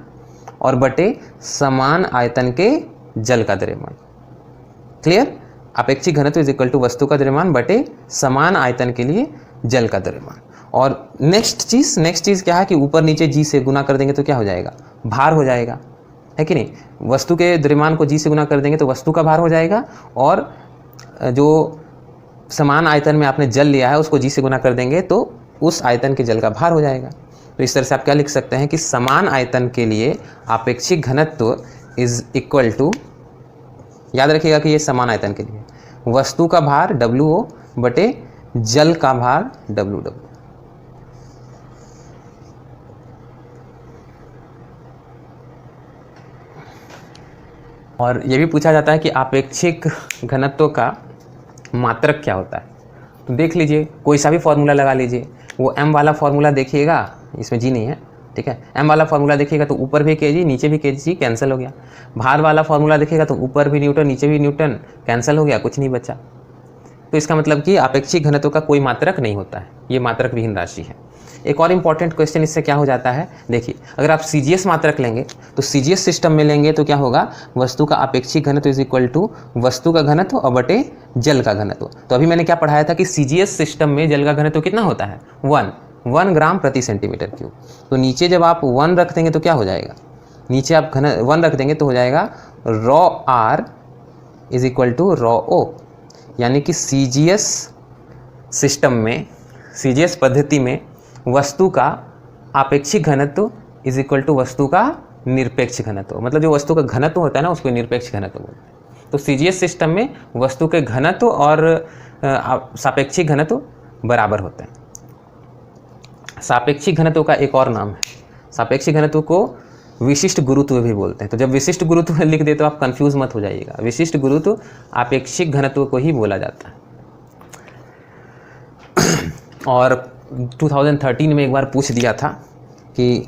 और बटे समान आयतन के जल का द्रव्यमान। क्लियर? अपेक्षिक घनत्व इज इक्वल टू वस्तु का द्रव्यमान बटे समान आयतन के लिए जल का द्रव्यमान। और नेक्स्ट चीज़ क्या है कि ऊपर नीचे जी से गुना कर देंगे तो क्या हो जाएगा, भार हो जाएगा, है कि नहीं। वस्तु के द्रव्यमान को जी से गुना कर देंगे तो वस्तु का भार हो जाएगा, और जो समान आयतन में आपने जल लिया है उसको जी से गुना कर देंगे तो उस आयतन के जल का भार हो जाएगा। तो इस तरह से आप क्या लिख सकते हैं कि समान आयतन के लिए अपेक्षिक घनत्व इज इक्वल टू, याद रखिएगा कि ये समान आयतन के लिए वस्तु का भार WO बटे जल का भार WW। और ये भी पूछा जाता है कि अपेक्षिक घनत्व का मात्रक क्या होता है। तो देख लीजिए, कोई सा भी फॉर्मूला लगा लीजिए, वो m वाला फॉर्मूला देखिएगा, इसमें जी नहीं है, ठीक है। m वाला फॉर्मूला देखिएगा तो ऊपर भी kg नीचे भी kg, कैंसिल हो गया। भार वाला फॉर्मूला देखिएगा तो ऊपर भी न्यूटन नीचे भी न्यूटन, कैंसिल हो गया, कुछ नहीं बचा। तो इसका मतलब कि अपेक्षिक घनत्व का कोई मात्रक नहीं होता है, ये मात्रक विहीन राशि है। एक और इंपॉर्टेंट क्वेश्चन इससे क्या हो जाता है, देखिए अगर आप CGS मात्रक लेंगे तो CGS सिस्टम में लेंगे तो क्या होगा, वस्तु का अपेक्षिक घनत्व इज इक्वल टू वस्तु का घनत्व और बटे जल का घनत्व। तो अभी मैंने क्या पढ़ाया था कि CGS सिस्टम में जल का घनत्व कितना होता है, 1 ग्राम प्रति सेंटीमीटर क्यूब। तो नीचे जब आप 1 रख देंगे तो क्या हो जाएगा, नीचे आप 1 रख देंगे तो हो जाएगा rho R is equal to rho O, यानी कि CGS सिस्टम में, CGS पद्धति में वस्तु का अपेक्षिक घनत्व इज इक्वल टू वस्तु का निरपेक्ष घनत्व, मतलब जो वस्तु का घनत्व होता है ना उसको निरपेक्ष घनत्व बोलते हैं। तो CGS सिस्टम में वस्तु के घनत्व और सापेक्षिक घनत्व बराबर होते हैं। सापेक्षिक घनत्व का एक और नाम है, सापेक्षिक घनत्व को विशिष्ट गुरुत्व भी बोलते हैं। तो जब विशिष्ट गुरुत्व लिख दे तो आप कंफ्यूज मत हो जाइएगा, विशिष्ट गुरुत्व अपेक्षिक घनत्व को ही बोला जाता है। और 2013 में एक बार पूछ दिया था कि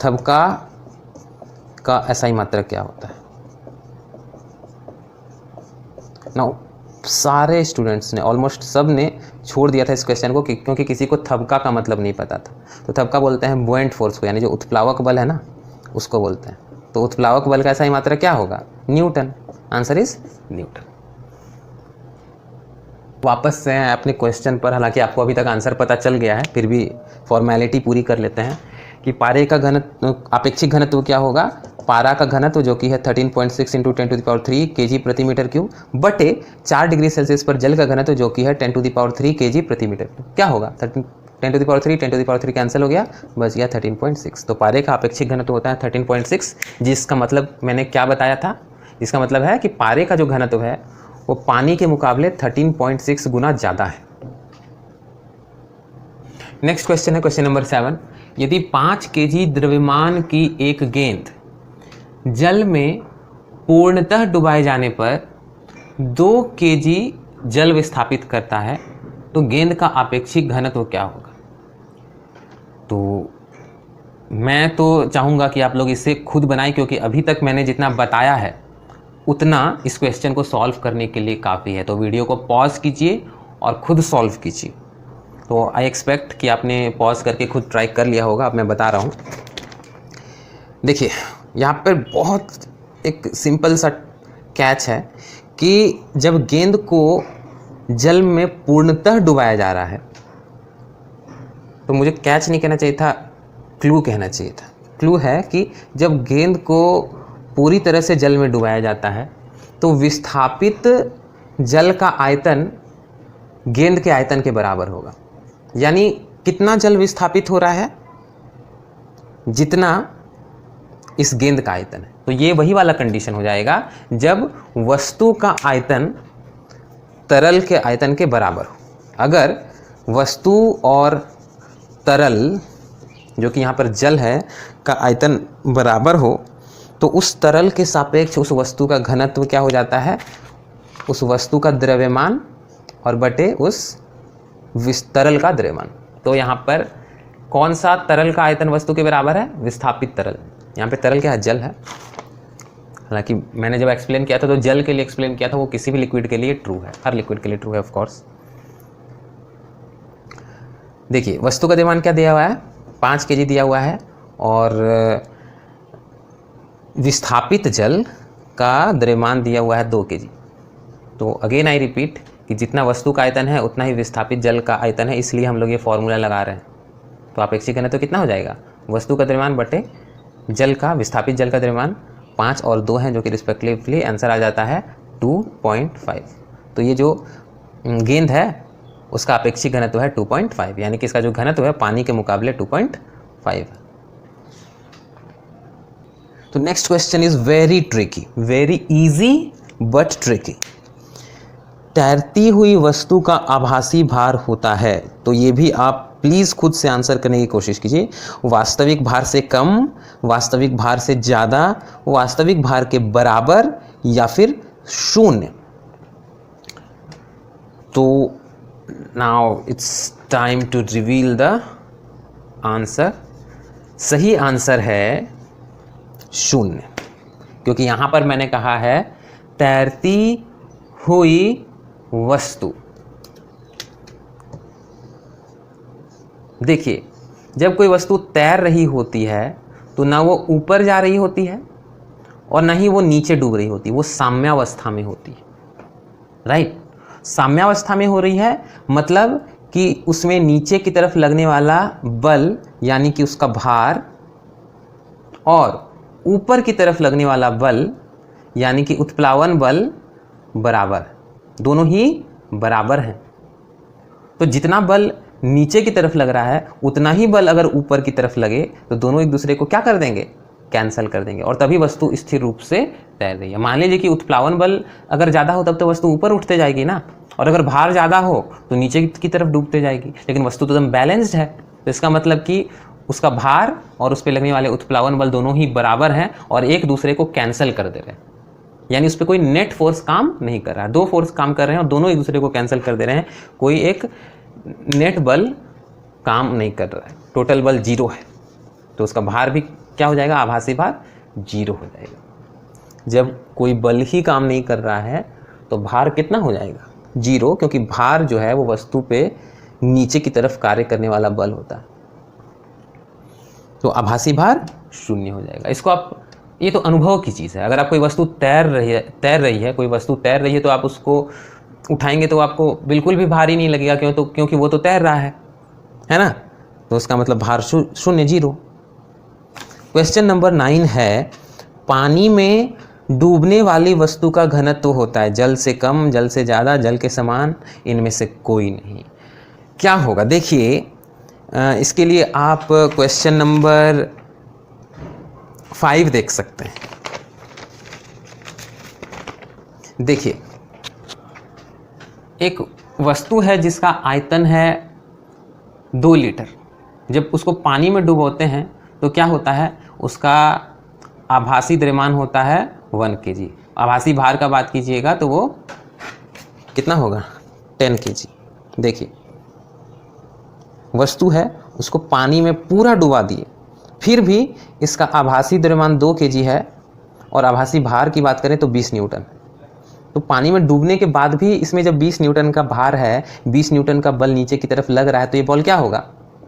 थबका का SI मात्रक क्या होता है। नाउ सारे स्टूडेंट्स ने, ऑलमोस्ट सब ने छोड़ दिया था इस क्वेश्चन को क्योंकि किसी को थबका का मतलब नहीं पता था। तो थबका बोलते हैं बुएंट फोर्स को, यानी जो उत्प्लावक बल है ना उसको बोलते हैं। तो उत्प्लावक बल का SI मात्रक क्या होगा, न्यूटन। Answer is Newton. वापस से हैं अपने क्वेश्चन पर, हालांकि आपको अभी तक आंसर पता चल गया है, फिर भी फॉर्मेलिटी पूरी कर लेते हैं कि पारे का घनत्व, अपेक्षिक घनत्व क्या होगा, पारा का घनत्व जो कि है 13.6 × 10⁻³ kg प्रति मीटर क्यूब बटे 4 डिग्री सेल्सियस पर जल का घनत्व जो कि है 10⁻³ kg प्रति मीटर क्यूब। क्या होगा, 10⁻³ कैंसिल हो गया, बच गया 13.6। तो पारे का अपेक्षिक घनत्व होता है 13.6, जिसका मतलब मैंने क्या बताया था, इसका मतलब है कि पारे का जो घनत्व है वो पानी के मुकाबले 13.6 गुना ज़्यादा है। नेक्स्ट क्वेश्चन है क्वेश्चन नंबर 7। यदि 5 kg द्रव्यमान की एक गेंद जल में पूर्णतः डुबाए जाने पर 2 kg जल विस्थापित करता है तो गेंद का अपेक्षिक घनत्व क्या होगा। तो मैं तो चाहूँगा कि आप लोग इसे खुद बनाएं, क्योंकि अभी तक मैंने जितना बताया है उतना इस क्वेश्चन को सॉल्व करने के लिए काफ़ी है। तो वीडियो को पॉज कीजिए और खुद सॉल्व कीजिए। तो आई एक्सपेक्ट कि आपने पॉज करके खुद ट्राई कर लिया होगा। अब मैं बता रहा हूँ, देखिए यहाँ पर बहुत एक सिंपल सा कैच है कि जब गेंद को जल में पूर्णतः डुबाया जा रहा है, तो मुझे कैच नहीं कहना चाहिए था, क्लू कहना चाहिए था। क्लू है कि जब गेंद को पूरी तरह से जल में डुबाया जाता है तो विस्थापित जल का आयतन गेंद के आयतन के बराबर होगा। यानी कितना जल विस्थापित हो रहा है? जितना इस गेंद का आयतन है। तो ये वही वाला कंडीशन हो जाएगा जब वस्तु का आयतन तरल के आयतन के बराबर हो। अगर वस्तु और तरल, जो कि यहाँ पर जल है, का आयतन बराबर हो तो उस तरल के सापेक्ष उस वस्तु का घनत्व क्या हो जाता है? उस वस्तु का द्रव्यमान और बटे उस तरल का द्रव्यमान। तो यहाँ पर कौन सा तरल का आयतन वस्तु के बराबर है? विस्थापित तरल। यहाँ पे तरल क्या है? जल है। हालांकि मैंने जब एक्सप्लेन किया था तो जल के लिए एक्सप्लेन किया था, वो किसी भी लिक्विड के लिए ट्रू है, हर लिक्विड के लिए ट्रू है ऑफ कोर्स। देखिए वस्तु का द्रव्यमान क्या दिया हुआ है? 5 kg दिया हुआ है और विस्थापित जल का द्रव्यमान दिया हुआ है 2 kg। तो अगेन आई रिपीट कि जितना वस्तु का आयतन है उतना ही विस्थापित जल का आयतन है, इसलिए हम लोग ये फॉर्मूला लगा रहे हैं। तो आपेक्षिक घनत्व तो कितना हो जाएगा? वस्तु का द्रव्यमान बटे जल का, विस्थापित जल का द्रव्यमान 5 और 2 हैं, जो कि रिस्पेक्टिवली आंसर आ जाता है 2.5। तो ये जो गेंद है उसका अपेक्षिक घनत्व है 2.5, यानी कि इसका जो घनत्व है पानी के मुकाबले 2.5। तो next question is very tricky, very easy but tricky. तैरती हुई वस्तु का आभासी भार होता है, तो ये भी आप प्लीज़ खुद से आंसर करने की कोशिश कीजिए। वास्तविक भार से कम, वास्तविक भार से ज़्यादा, वास्तविक भार के बराबर या फिर शून्य। तो now it's time to reveal the answer. सही आंसर है शून्य, क्योंकि यहाँ पर मैंने कहा है तैरती हुई वस्तु। देखिए जब कोई वस्तु तैर रही होती है तो ना वो ऊपर जा रही होती है और ना ही वो नीचे डूब रही होती है, वो साम्यावस्था में होती है। राइट, साम्यावस्था में हो रही है मतलब कि उसमें नीचे की तरफ लगने वाला बल यानी कि उसका भार और ऊपर की तरफ लगने वाला बल यानी कि उत्प्लावन बल बराबर, दोनों ही बराबर हैं। तो जितना बल नीचे की तरफ लग रहा है उतना ही बल अगर ऊपर की तरफ लगे तो दोनों एक दूसरे को क्या कर देंगे? कैंसिल कर देंगे, और तभी वस्तु स्थिर रूप से तैर रही है। मान लीजिए कि उत्प्लावन बल अगर ज़्यादा हो तब तो वस्तु ऊपर उठते जाएगी ना, और अगर भार ज़्यादा हो तो नीचे की तरफ डूबते जाएगी। लेकिन वस्तु तो एकदम बैलेंस्ड है, तो इसका मतलब कि उसका भार और उस पर लगने वाले उत्प्लावन बल दोनों ही बराबर हैं और एक दूसरे को कैंसिल कर दे रहे हैं। यानी उस पर कोई नेट फोर्स काम नहीं कर रहा है, दो फोर्स काम कर रहे हैं और दोनों एक दूसरे को कैंसिल कर दे रहे हैं। कोई एक नेट बल काम नहीं कर रहा है, टोटल बल 0 है, तो उसका भार भी क्या हो जाएगा? आभासी भार 0 हो जाएगा। जब कोई बल ही काम नहीं कर रहा है तो भार कितना हो जाएगा? 0, क्योंकि भार जो है वो वस्तु पे नीचे की तरफ कार्य करने वाला बल होता है, तो आभासी भार 0 हो जाएगा। इसको आप, ये तो अनुभव की चीज़ है। अगर आप कोई वस्तु तैर रही है कोई वस्तु तैर रही है तो आप उसको उठाएंगे तो आपको बिल्कुल भी भारी नहीं लगेगा, क्योंकि वो तो तैर रहा है ना? तो उसका मतलब भार 0, 0। क्वेश्चन नंबर 9 है, पानी में डूबने वाली वस्तु का घनत्व होता है जल से कम, जल से ज़्यादा, जल के समान, इनमें से कोई नहीं। क्या होगा? देखिए इसके लिए आप क्वेश्चन नंबर 5 देख सकते हैं। देखिए एक वस्तु है जिसका आयतन है 2 लीटर। जब उसको पानी में डुबोते हैं तो क्या होता है? उसका आभासी द्रव्यमान होता है 1 kg। आभासी भार का बात कीजिएगा तो वो कितना होगा? 10 kg। देखिए वस्तु है, उसको पानी में पूरा डुबा दिए, फिर भी इसका आभासी द्रव्यमान 2 kg है और आभासी भार की बात करें तो 20 न्यूटन। तो पानी में डूबने के बाद भी इसमें जब 20 न्यूटन का भार है, 20 न्यूटन का बल नीचे की तरफ लग रहा है, तो ये बॉल क्या होगा?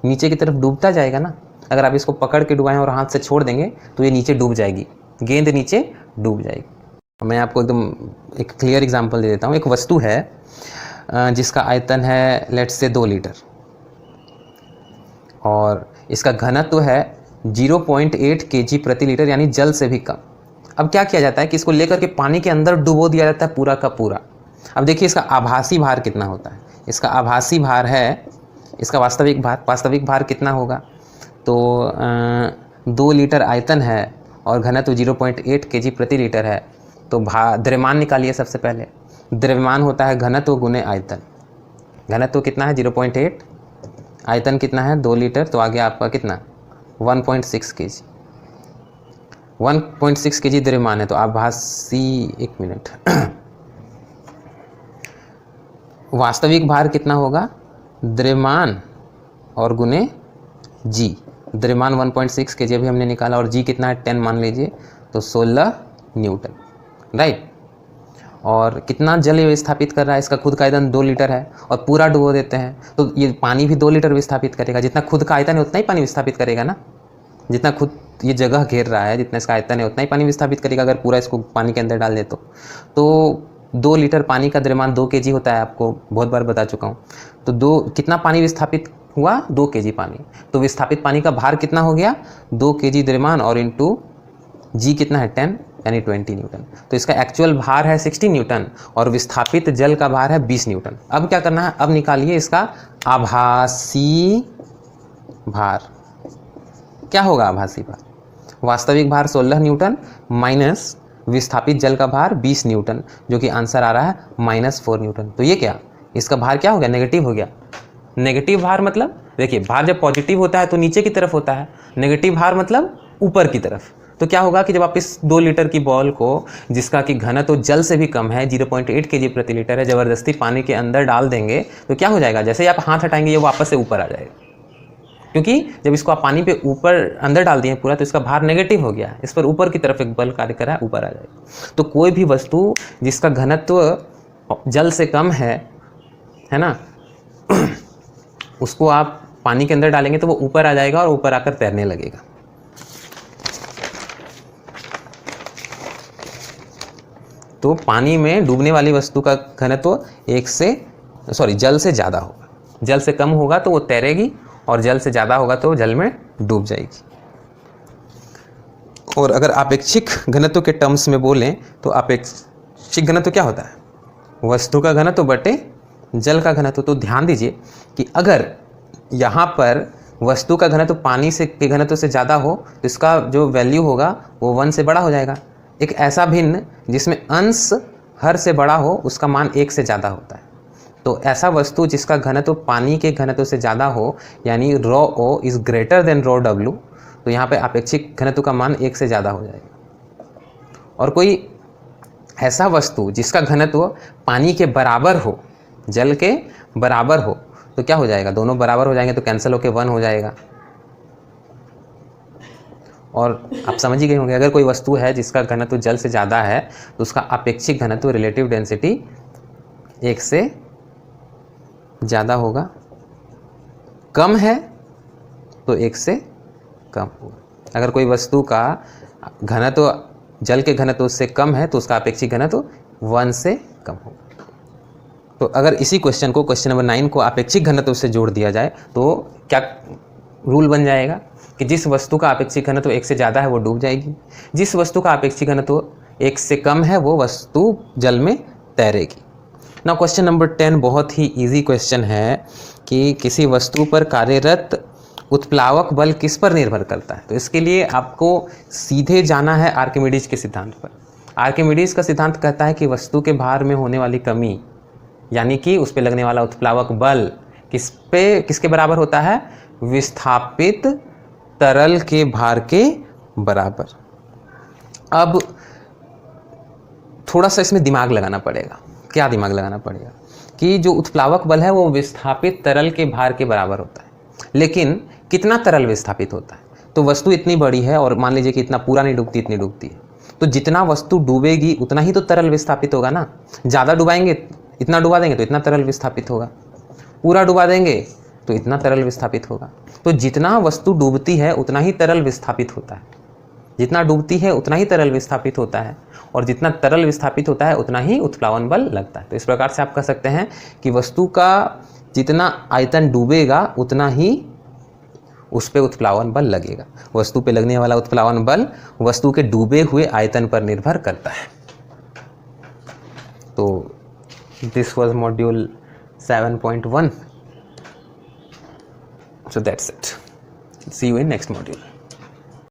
नीचे की तरफ डूबता जाएगा ना। अगर आप इसको पकड़ के डुबाएं और हाथ से छोड़ देंगे तो ये नीचे डूब जाएगी, गेंद नीचे डूब जाएगी। मैं आपको एकदम एक क्लियर एग्जांपल दे देता हूँ। एक वस्तु है, जिसका आयतन है लेट्स से 2 लीटर और इसका घनत्व है 0.8 kg प्रति लीटर, यानी जल से भी कम। अब क्या किया जाता है कि इसको लेकर के पानी के अंदर डुबो दिया जाता है पूरा का पूरा। अब देखिए इसका आभासी भार कितना होता है। इसका आभासी भार है, इसका वास्तविक भार कितना होगा, तो 2 लीटर आयतन है और घनत्व 0.8 kg प्रति लीटर है। तो द्रव्यमान निकालिए। सबसे पहले द्रव्यमान होता है घनत्व गुने आयतन। घनत्व कितना है 0.8, आयतन कितना है 2 लीटर, तो आ गया आपका कितना 1.6 kg। 1.6 kg द्रव्यमान है, तो आभासी, एक मिनट, वास्तविक भार कितना होगा, द्रव्यमान और गुने जी। द्रव्यमान 1.6 kg अभी हमने निकाला और जी कितना है 10 मान लीजिए, तो 16 न्यूटन, राइट। और कितना जल विस्थापित कर रहा है, इसका खुद का आयतन 2 लीटर है और पूरा डुबो देते हैं तो ये पानी भी 2 लीटर विस्थापित करेगा। जितना खुद का आयतन है उतना ही पानी विस्थापित करेगा ना, जितना खुद ये जगह घेर रहा है, जितना इसका आयतन है उतना ही पानी विस्थापित करेगा अगर पूरा इसको पानी के अंदर डाल दे तो 2 लीटर पानी का द्रव्यमान 2 kg होता है, आपको बहुत बार बता चुका हूँ। तो कितना पानी विस्थापित हुआ, 2 kg पानी। तो विस्थापित पानी का भार कितना हो गया 2 kg द्रव्यमान और इंटू जी कितना है 10 यानी 20 न्यूटन। तो इसका एक्चुअल भार है 60 न्यूटन और विस्थापित जल का भार है 20 न्यूटन। अब क्या करना है, अब निकालिए इसका आभासी भार। क्या होगा आभासी भार, वास्तविक भार 16 न्यूटन माइनस विस्थापित जल का भार 20 न्यूटन, जो कि आंसर आ रहा है -4 न्यूटन। तो ये क्या, इसका भार क्या हो गया, नेगेटिव हो गया। नेगेटिव भार मतलब देखिए, भार जब पॉजिटिव होता है तो नीचे की तरफ होता है, नेगेटिव भार मतलब ऊपर की तरफ। तो क्या होगा कि जब आप इस 2 लीटर की बॉल को, जिसका कि घनत्व तो जल से भी कम है 0.8 kg प्रति लीटर है, ज़बरदस्ती पानी के अंदर डाल देंगे तो क्या हो जाएगा, जैसे ही आप हाथ हटाएंगे ये वापस से ऊपर आ जाएगा, क्योंकि जब इसको आप पानी पे ऊपर अंदर डाल दिए पूरा तो इसका भार नेगेटिव हो गया, इस पर ऊपर की तरफ एक बल कार्य कर रहा है, ऊपर आ जाएगा। तो कोई भी वस्तु जिसका घनत्व जल से कम है ना, उसको आप पानी के अंदर डालेंगे तो वो ऊपर आ जाएगा और ऊपर आकर तैरने लगेगा। तो पानी में डूबने वाली वस्तु का घनत्व जल से ज़्यादा होगा। जल से कम होगा तो वो तैरेगी और जल से ज़्यादा होगा तो जल में डूब जाएगी। और अगर अपेक्षिक घनत्व के टर्म्स में बोलें तो अपेक्षिक घनत्व क्या होता है, वस्तु का घनत्व बटे जल का घनत्व। तो ध्यान दीजिए कि अगर यहाँ पर वस्तु का घनत्व पानी से के घनत्व से ज़्यादा हो तो इसका जो वैल्यू होगा वो 1 से बड़ा हो जाएगा। एक ऐसा भिन्न जिसमें अंश हर से बड़ा हो उसका मान 1 से ज़्यादा होता है। तो ऐसा वस्तु जिसका घनत्व पानी के घनत्व से ज़्यादा हो, यानी ρ O is greater than ρ W, तो यहाँ पे अपेक्षिक घनत्व का मान 1 से ज़्यादा हो जाएगा। और कोई ऐसा वस्तु जिसका घनत्व पानी के बराबर हो, जल के बराबर हो, तो क्या हो जाएगा, दोनों बराबर हो जाएंगे तो कैंसिल होकर 1 हो जाएगा। और आप समझ ही गए होंगे, अगर कोई वस्तु है जिसका घनत्व जल से ज़्यादा है तो उसका अपेक्षिक घनत्व रिलेटिव डेंसिटी 1 से ज़्यादा होगा, कम है तो 1 से कम होगा। अगर कोई वस्तु का घनत्व जल के घनत्व से कम है तो उसका अपेक्षिक घनत्व 1 से कम होगा। तो अगर इसी क्वेश्चन को, क्वेश्चन नंबर 9 को अपेक्षिक घनत्व से जोड़ दिया जाए तो क्या रूल बन जाएगा कि जिस वस्तु का अपेक्षिक घनत्व 1 से ज़्यादा है वो डूब जाएगी, जिस वस्तु का अपेक्षिक घनत्व 1 से कम है वो वस्तु जल में तैरेगी। ना क्वेश्चन नंबर 10 बहुत ही इजी क्वेश्चन है कि किसी वस्तु पर कार्यरत उत्प्लावक बल किस पर निर्भर करता है। तो इसके लिए आपको सीधे जाना है आर्किमिडीज के सिद्धांत पर। आर्किमिडीज का सिद्धांत कहता है कि वस्तु के भार में होने वाली कमी, यानी कि उस पर लगने वाला उत्प्लावक बल किसके बराबर होता है, विस्थापित तरल के भार के बराबर। अब थोड़ा सा इसमें दिमाग लगाना पड़ेगा। क्या दिमाग लगाना पड़ेगा कि जो उत्प्लावक बल है वो विस्थापित तरल के भार के बराबर होता है, लेकिन कितना तरल विस्थापित होता है। तो वस्तु इतनी बड़ी है और मान लीजिए कि इतना पूरा नहीं डूबती, इतनी डूबती है, तो जितना वस्तु डूबेगी उतना ही तो तरल विस्थापित होगा ना। ज़्यादा डुबाएंगे, इतना डुबा देंगे तो इतना तरल विस्थापित होगा, पूरा डुबा देंगे तो इतना तरल विस्थापित होगा। तो जितना वस्तु डूबती है उतना ही तरल विस्थापित होता है। जितना डूबती है उतना ही तरल विस्थापित होता है, और जितना तरल विस्थापित होता है उतना ही उत्प्लावन बल लगता है। तो इस प्रकार से आप कह सकते हैं कि वस्तु का जितना आयतन डूबेगा उतना ही उस पर उत्प्लावन बल लगेगा। वस्तु पे लगने वाला उत्प्लावन बल वस्तु के डूबे हुए आयतन पर निर्भर करता है। तो this was module 7.1. So that's it. See you in next module.